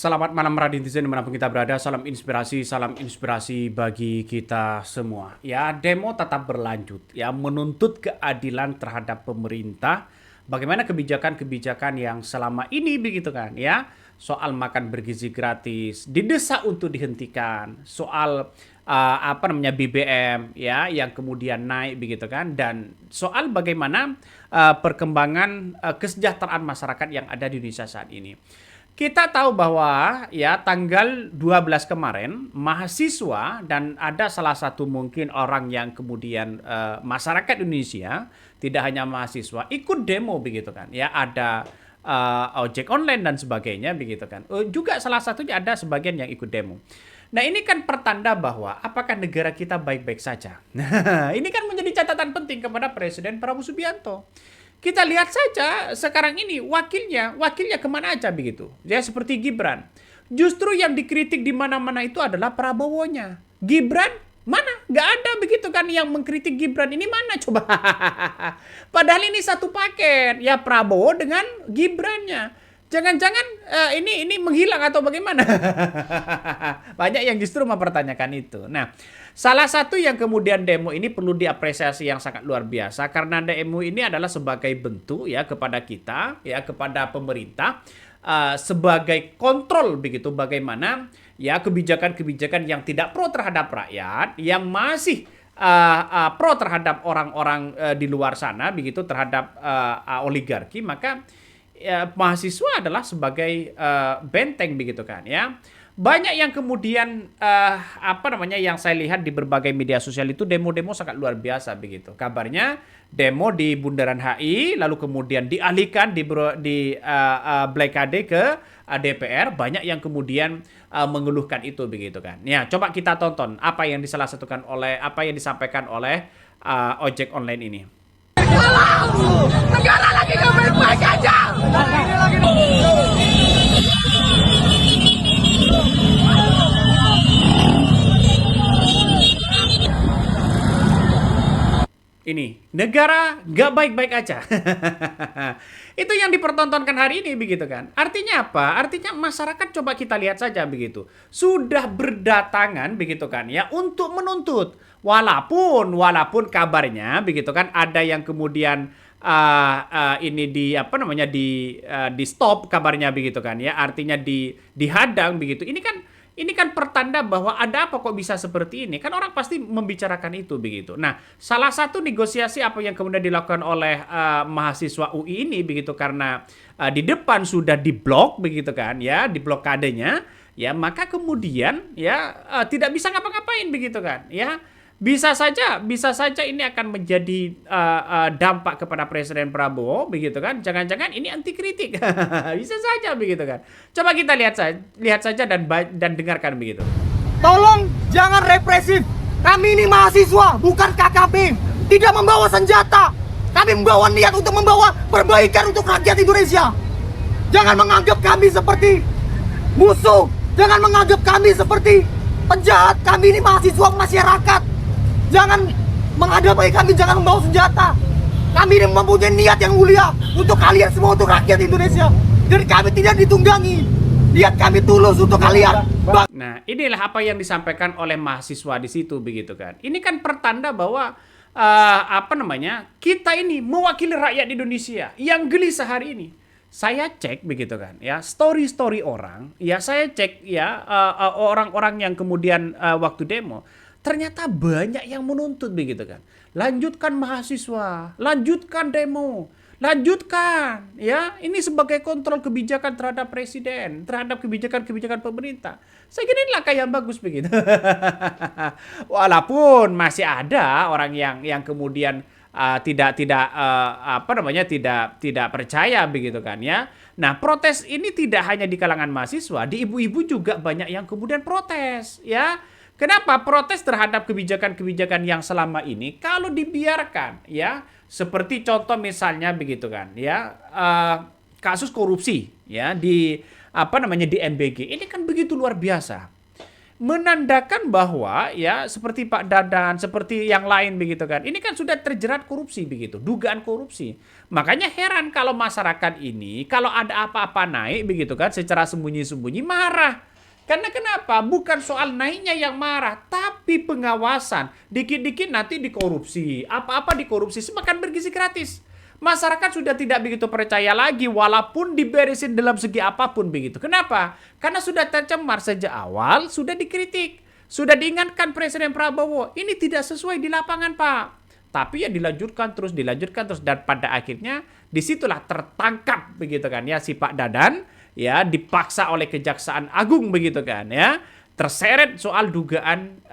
Selamat malam netizen dimanapun kita berada. Salam inspirasi bagi kita semua. Ya, demo tetap berlanjut. Ya, menuntut keadilan terhadap pemerintah. Bagaimana kebijakan-kebijakan yang selama ini begitu kan? Ya, soal makan bergizi gratis didesak untuk dihentikan. Soal BBM ya yang kemudian naik begitu kan, dan soal bagaimana perkembangan kesejahteraan masyarakat yang ada di Indonesia saat ini. Kita tahu bahwa ya tanggal 12 kemarin mahasiswa dan ada salah satu mungkin orang yang kemudian masyarakat Indonesia, tidak hanya mahasiswa, ikut demo begitu kan. Ya ada ojek online dan sebagainya begitu kan. Juga salah satunya ada sebagian yang ikut demo. Nah, ini kan pertanda bahwa apakah negara kita baik-baik saja. Nah, ini kan menjadi catatan penting kepada Presiden Prabowo Subianto. Kita lihat saja sekarang ini wakilnya kemana aja begitu. Ya seperti Gibran. Justru yang dikritik di mana-mana itu adalah Prabowo-nya. Gibran mana? Nggak ada begitu kan yang mengkritik Gibran. Ini mana coba? Padahal ini satu paket. Ya Prabowo dengan Gibrannya. Jangan-jangan ini menghilang atau bagaimana? Banyak yang justru mempertanyakan itu. Nah, salah satu yang kemudian demo ini perlu diapresiasi yang sangat luar biasa, karena demo ini adalah sebagai bentuk ya kepada kita, ya kepada pemerintah, sebagai kontrol begitu bagaimana ya kebijakan-kebijakan yang tidak pro terhadap rakyat, yang masih pro terhadap orang-orang di luar sana begitu, terhadap oligarki, maka ya, mahasiswa adalah sebagai benteng begitu kan ya. Banyak yang kemudian yang saya lihat di berbagai media sosial itu demo-demo sangat luar biasa begitu. Kabarnya demo di Bundaran HI lalu kemudian dialihkan di blokade ke DPR. Banyak yang kemudian mengeluhkan itu begitu kan. Ya, coba kita tonton apa yang disampaikan oleh ojek online ini. Negara lagi gak baik-baik aja. Ini negara gak baik-baik aja. Itu yang dipertontonkan hari ini begitu kan. Artinya apa? Artinya masyarakat, coba kita lihat saja begitu. Sudah berdatangan begitu kan ya untuk menuntut. Walaupun kabarnya begitu kan ada yang kemudian ini di stop kabarnya begitu kan ya. Artinya dihadang begitu. Ini kan pertanda bahwa ada apa kok bisa seperti ini. Kan orang pasti membicarakan itu begitu. Nah, salah satu negosiasi apa yang kemudian dilakukan oleh mahasiswa UI ini begitu, karena di depan sudah diblok begitu kan ya, di blokadenya ya, maka kemudian ya tidak bisa ngapa-ngapain begitu kan ya. Bisa saja ini akan menjadi dampak kepada Presiden Prabowo begitu kan. Jangan-jangan ini anti kritik. Bisa saja begitu kan. Coba kita lihat saja dan dengarkan begitu. Tolong jangan represif. Kami ini mahasiswa, bukan KKP. Tidak membawa senjata. Kami membawa niat untuk membawa perbaikan untuk rakyat Indonesia. Jangan menganggap kami seperti musuh. Jangan menganggap kami seperti penjahat. Kami ini mahasiswa masyarakat. Jangan menghadapi kami, jangan membawa senjata. Kami ini mempunyai niat yang mulia untuk kalian semua, untuk rakyat Indonesia. Dan kami tidak ditunggangi. Niat kami tulus untuk kalian. Nah, inilah apa yang disampaikan oleh mahasiswa di situ begitu kan. Ini kan pertanda bahwa kita ini mewakili rakyat Indonesia yang gelisah hari ini. Saya cek begitu kan ya, story orang, ya saya cek ya orang-orang yang kemudian waktu demo, ternyata banyak yang menuntut begitu kan. Lanjutkan mahasiswa, lanjutkan demo, lanjutkan ya. Ini sebagai kontrol kebijakan terhadap presiden, terhadap kebijakan-kebijakan pemerintah. Saya kira ini langkah yang bagus begitu. Walaupun masih ada orang yang kemudian tidak percaya begitu kan ya. Nah, protes ini tidak hanya di kalangan mahasiswa, di ibu-ibu juga banyak yang kemudian protes ya. Kenapa? Protes terhadap kebijakan-kebijakan yang selama ini kalau dibiarkan ya, seperti contoh misalnya begitu kan ya, kasus korupsi ya di di MBG ini kan begitu luar biasa. menandakan bahwa ya seperti Pak Dadan, seperti yang lain begitu kan. Ini kan sudah terjerat korupsi begitu, dugaan korupsi. Makanya heran kalau masyarakat ini kalau ada apa-apa naik begitu kan secara sembunyi-sembunyi marah. Karena kenapa? Bukan soal naiknya yang marah, tapi pengawasan. Dikit-dikit nanti dikorupsi, apa-apa dikorupsi, semakan bergizi gratis. Masyarakat sudah tidak begitu percaya lagi walaupun diberesin dalam segi apapun begitu. Kenapa? Karena sudah tercemar sejak awal, sudah dikritik. Sudah diingatkan Presiden Prabowo, ini tidak sesuai di lapangan Pak. Tapi ya dilanjutkan terus dan pada akhirnya disitulah tertangkap begitu kan ya si Pak Dadan ya dipaksa oleh Kejaksaan Agung begitu kan ya. Terseret soal dugaan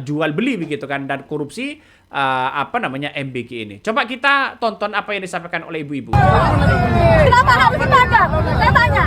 jual beli begitu kan dan korupsi MBG ini. Coba kita tonton apa yang disampaikan oleh ibu-ibu. Kenapa harus dibakar? Saya tanya.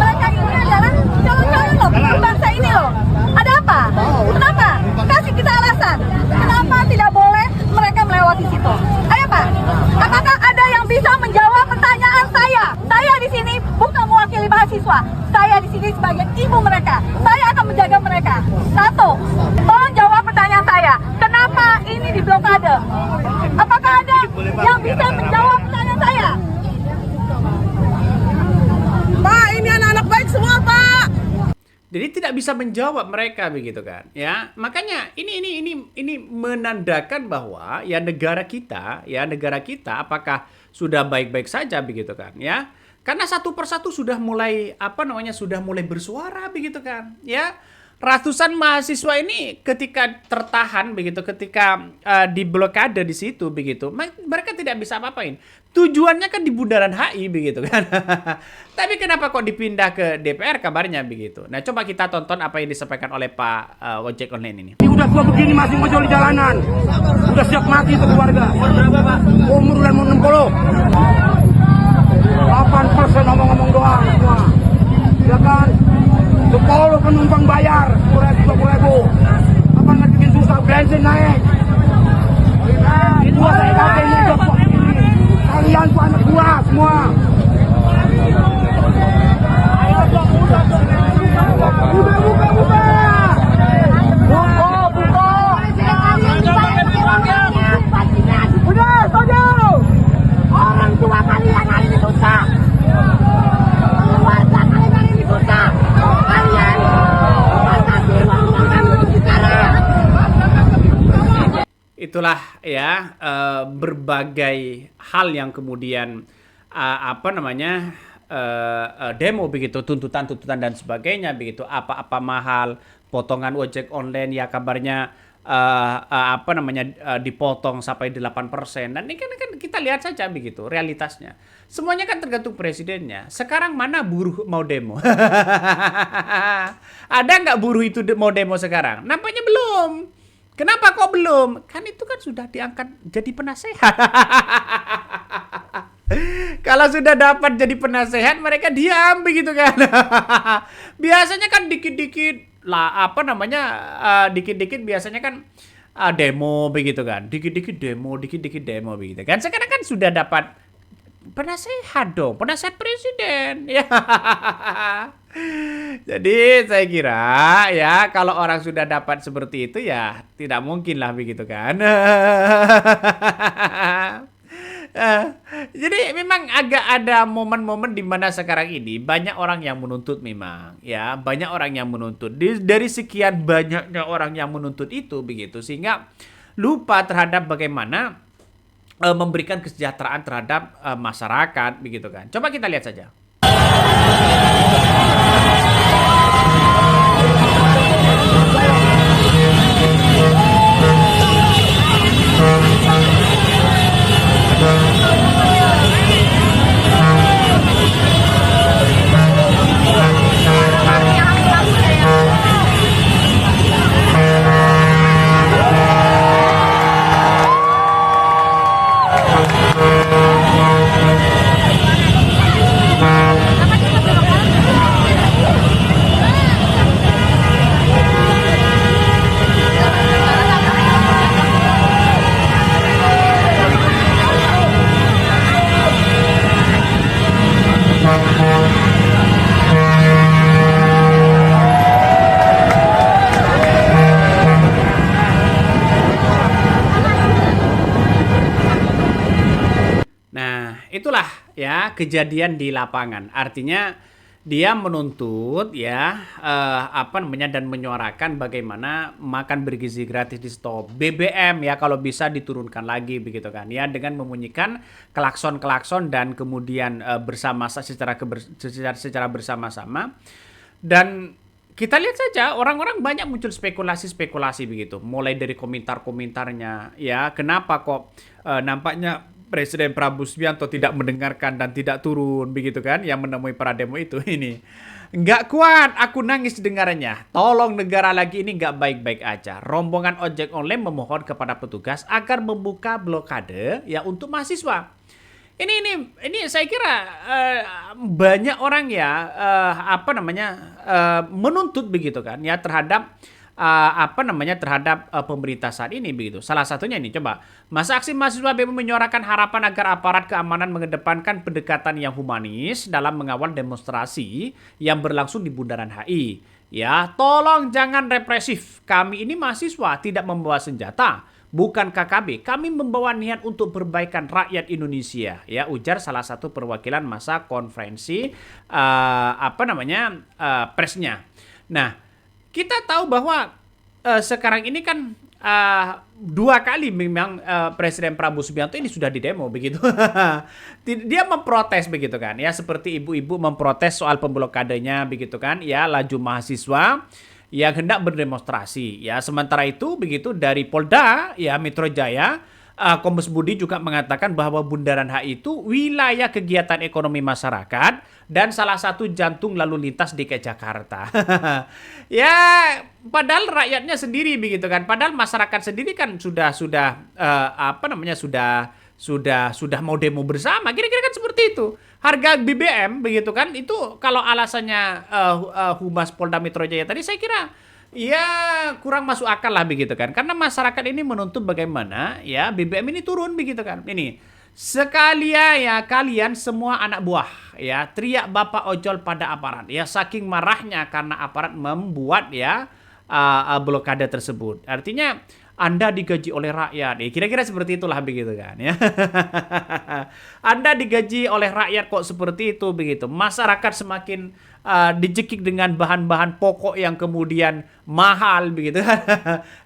Mereka ini adalah calon-calon loh, bangsa ini loh. Ada apa? Kenapa? Kasih kita alasan. Kenapa tidak boleh mereka melewati situ? Ayo Pak, apakah ada yang bisa menjawab pertanyaan saya? Saya di sini bukan mewakili mahasiswa. Saya di sini sebagai ibu mereka. Saya akan menjaga mereka. Satu, tolong jawab pertanyaan saya. Kenapa ini diblokade? Apakah ada yang bisa menjawab pertanyaan saya? Pak, ini anak-anak baik semua, Pak. Jadi tidak bisa menjawab mereka begitu kan, ya. Makanya ini menandakan bahwa ya negara kita apakah sudah baik-baik saja begitu kan, ya. Karena satu persatu sudah mulai bersuara begitu kan, ya. Ratusan mahasiswa ini ketika tertahan begitu, ketika diblokade di situ begitu, mereka tidak bisa apa-apain. Tujuannya kan di bundaran HI begitu kan. Tapi kenapa kok dipindah ke DPR kabarnya begitu? Nah, coba kita tonton apa yang disampaikan oleh Pak ojek online ini. Udah tua begini masih ngojol di jalanan. Udah siap mati itu keluarga. Berapa, Pak? Umur udah mau 60. 8% ngomong-ngomong doang semua. Ya kan? 10 penumpang bayar 20.000. Apa nggak bikin susah, bensin naik. Itu saya katanya jokok ini. Kalian tuh anak buah semua. Buka. Udah, setuju. Orang tua kalian hari ini susah. Keluarga kalian hari ini susah. Kalian batasi uang kami untuk bicara. Itulah ya berbagai hal yang kemudian demo begitu, tuntutan dan sebagainya begitu, apa-apa mahal, potongan ojek online ya kabarnya dipotong sampai 8%. Dan ini kan kita lihat saja begitu realitasnya. Semuanya kan tergantung presidennya. Sekarang mana buruh mau demo? Ada nggak buruh itu mau demo sekarang? Nampaknya belum. Kenapa kok belum? Kan itu kan sudah diangkat jadi penasehat. Kalau sudah dapat jadi penasehat, mereka diam begitu kan. Biasanya kan dikit-dikit lah dikit-dikit biasanya kan demo begitu kan. Dikit-dikit demo begitu kan. Sekarang kan sudah dapat penasehat dong, penasehat presiden. Ya. Jadi saya kira ya kalau orang sudah dapat seperti itu ya tidak mungkin lah begitu kan. Jadi memang agak ada momen-momen di mana sekarang ini banyak orang yang menuntut memang ya, banyak orang yang menuntut dari sekian banyaknya orang yang menuntut itu begitu sehingga lupa terhadap bagaimana memberikan kesejahteraan terhadap masyarakat begitu kan. Coba kita lihat saja. itulah ya kejadian di lapangan. Artinya dia menuntut ya dan menyuarakan bagaimana makan bergizi gratis di stop. BBM ya kalau bisa diturunkan lagi begitu kan ya, dengan membunyikan klakson-klakson dan kemudian secara bersama-sama. Dan kita lihat saja orang-orang banyak muncul spekulasi-spekulasi begitu, mulai dari komentar-komentarnya ya, kenapa kok nampaknya Presiden Prabowo Subianto tidak mendengarkan dan tidak turun begitu kan, yang menemui para demo itu. Ini nggak kuat, aku nangis dengarnya. Tolong negara lagi ini nggak baik-baik aja. Rombongan ojek online memohon kepada petugas agar membuka blokade ya untuk mahasiswa. Ini saya kira banyak orang ya menuntut begitu kan ya terhadap pemerintah saat ini begitu. Salah satunya ini, coba, masa aksi mahasiswa BEM menyuarakan harapan agar aparat keamanan mengedepankan pendekatan yang humanis dalam mengawal demonstrasi yang berlangsung di Bundaran HI. Ya, tolong jangan represif. Kami ini mahasiswa tidak membawa senjata, bukan KKB. Kami membawa niat untuk perbaikan rakyat Indonesia. Ya, ujar salah satu perwakilan masa konferensi presnya. Nah, kita tahu bahwa sekarang ini kan 2 kali memang Presiden Prabowo Subianto ini sudah didemo begitu. Dia memprotes begitu kan ya, seperti ibu-ibu memprotes soal pemblokadenya begitu kan ya, laju mahasiswa yang hendak berdemonstrasi ya. Sementara itu begitu dari Polda ya Metro Jaya, Kombes Budi juga mengatakan bahwa Bundaran HI itu wilayah kegiatan ekonomi masyarakat dan salah satu jantung lalu lintas DKI Jakarta. Ya, padahal rakyatnya sendiri begitu kan. Padahal masyarakat sendiri kan sudah mau demo bersama. Kira-kira kan seperti itu. Harga BBM begitu kan, itu kalau alasannya Humas Polda Metro Jaya tadi, saya kira ya kurang masuk akal lah begitu kan. Karena masyarakat ini menuntut bagaimana ya BBM ini turun begitu kan. Ini sekalian ya kalian semua anak buah ya teriak bapak ojol pada aparat ya, saking marahnya karena aparat membuat ya blokade tersebut. Artinya Anda digaji oleh rakyat. Kira-kira seperti itulah begitu kan ya. Anda digaji oleh rakyat kok seperti itu begitu. Masyarakat semakin dicekik dengan bahan-bahan pokok yang kemudian mahal begitu.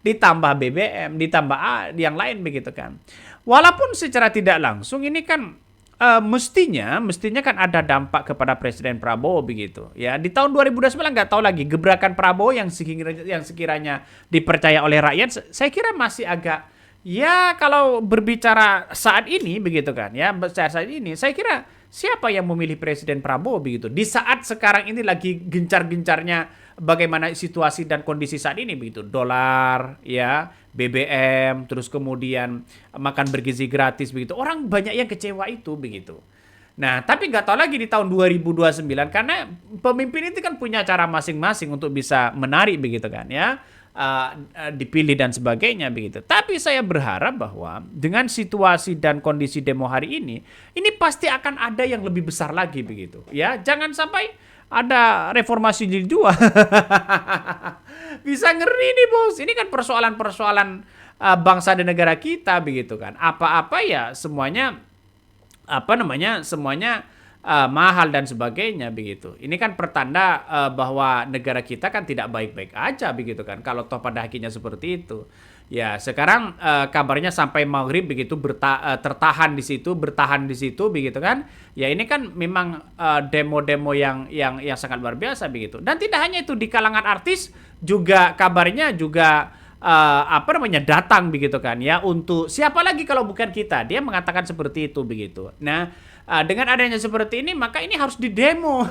Ditambah BBM, ditambah yang lain begitu kan. Walaupun secara tidak langsung ini kan mestinya kan ada dampak kepada Presiden Prabowo begitu ya. Di tahun 2029 nggak tahu lagi gebrakan Prabowo yang sekiranya dipercaya oleh rakyat, saya kira masih agak ya, kalau berbicara saat ini begitu kan ya, saat ini saya kira siapa yang memilih Presiden Prabowo begitu di saat sekarang ini lagi gencar-gencarnya bagaimana situasi dan kondisi saat ini begitu, dolar ya, BBM, terus kemudian makan bergizi gratis begitu. Orang banyak yang kecewa itu begitu. Nah, tapi nggak tahu lagi di tahun 2029 karena pemimpin itu kan punya cara masing-masing untuk bisa menarik begitu kan ya, dipilih dan sebagainya begitu. Tapi saya berharap bahwa dengan situasi dan kondisi demo hari ini pasti akan ada yang lebih besar lagi begitu ya. Jangan sampai ada reformasi jilid 2. Bisa ngeri nih bos. Ini kan persoalan-persoalan bangsa dan negara kita begitu kan. Apa-apa ya semuanya mahal dan sebagainya begitu. Ini kan pertanda bahwa negara kita kan tidak baik-baik aja begitu kan. Kalau toh pada akhirnya seperti itu. Ya, sekarang kabarnya sampai maghrib begitu bertahan di situ begitu kan. Ya, ini kan memang demo-demo yang sangat luar biasa begitu. Dan tidak hanya itu, di kalangan artis juga kabarnya juga datang begitu kan ya, untuk siapa lagi kalau bukan kita. Dia mengatakan seperti itu begitu. Nah, dengan adanya seperti ini maka ini harus didemo.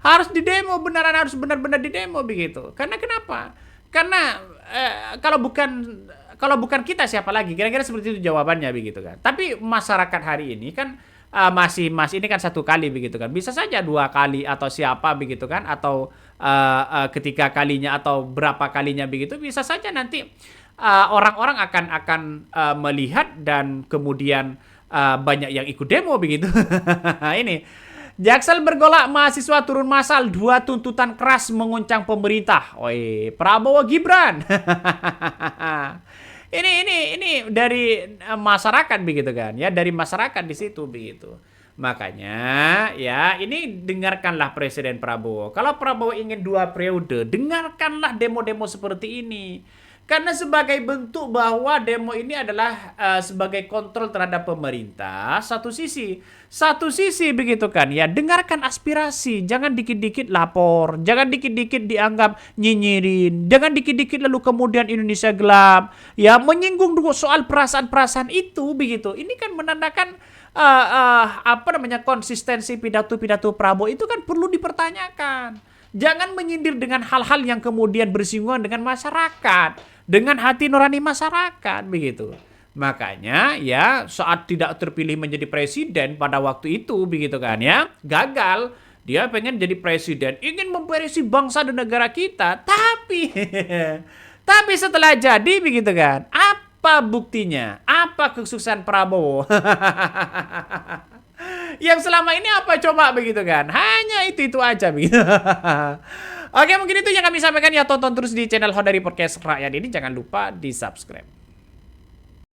Harus didemo, harus benar-benar didemo begitu. Karena kenapa? Karena kalau bukan kita siapa lagi? Kira-kira seperti itu jawabannya begitu kan. Tapi masyarakat hari ini kan masih ini kan 1 kali begitu kan. Bisa saja 2 kali atau siapa begitu kan, atau ketiga kalinya atau berapa kalinya begitu, bisa saja nanti orang-orang akan melihat dan kemudian banyak yang ikut demo begitu. Ini Jaksel bergolak, mahasiswa turun massal, 2 tuntutan keras menguncang pemerintah. Prabowo Gibran. Ini dari masyarakat begitu kan ya, dari masyarakat di situ begitu. Makanya ya ini dengarkanlah Presiden Prabowo. Kalau Prabowo ingin 2 periode, dengarkanlah demo-demo seperti ini. Karena sebagai bentuk bahwa demo ini adalah sebagai kontrol terhadap pemerintah, satu sisi begitu kan ya, dengarkan aspirasi, jangan dikit-dikit lapor, jangan dikit-dikit dianggap nyinyirin, jangan dikit-dikit lalu kemudian Indonesia gelap, ya menyinggung dulu soal perasaan-perasaan itu begitu. Ini kan menandakan konsistensi pidato-pidato Prabowo itu kan perlu dipertanyakan. Jangan menyindir dengan hal-hal yang kemudian bersinggungan dengan masyarakat, dengan hati nurani masyarakat begitu. Makanya ya saat tidak terpilih menjadi presiden pada waktu itu begitu kan ya, gagal. Dia pengen jadi presiden, ingin memperisi bangsa dan negara kita, tapi setelah jadi begitu kan, apa buktinya? Apa kesuksesan Prabowo? Yang selama ini apa coba begitu kan? Hanya itu aja begitu. Oke, mungkin itu yang kami sampaikan ya. Tonton terus di channel Hodari Podcast Rakyat ini. Jangan lupa di subscribe.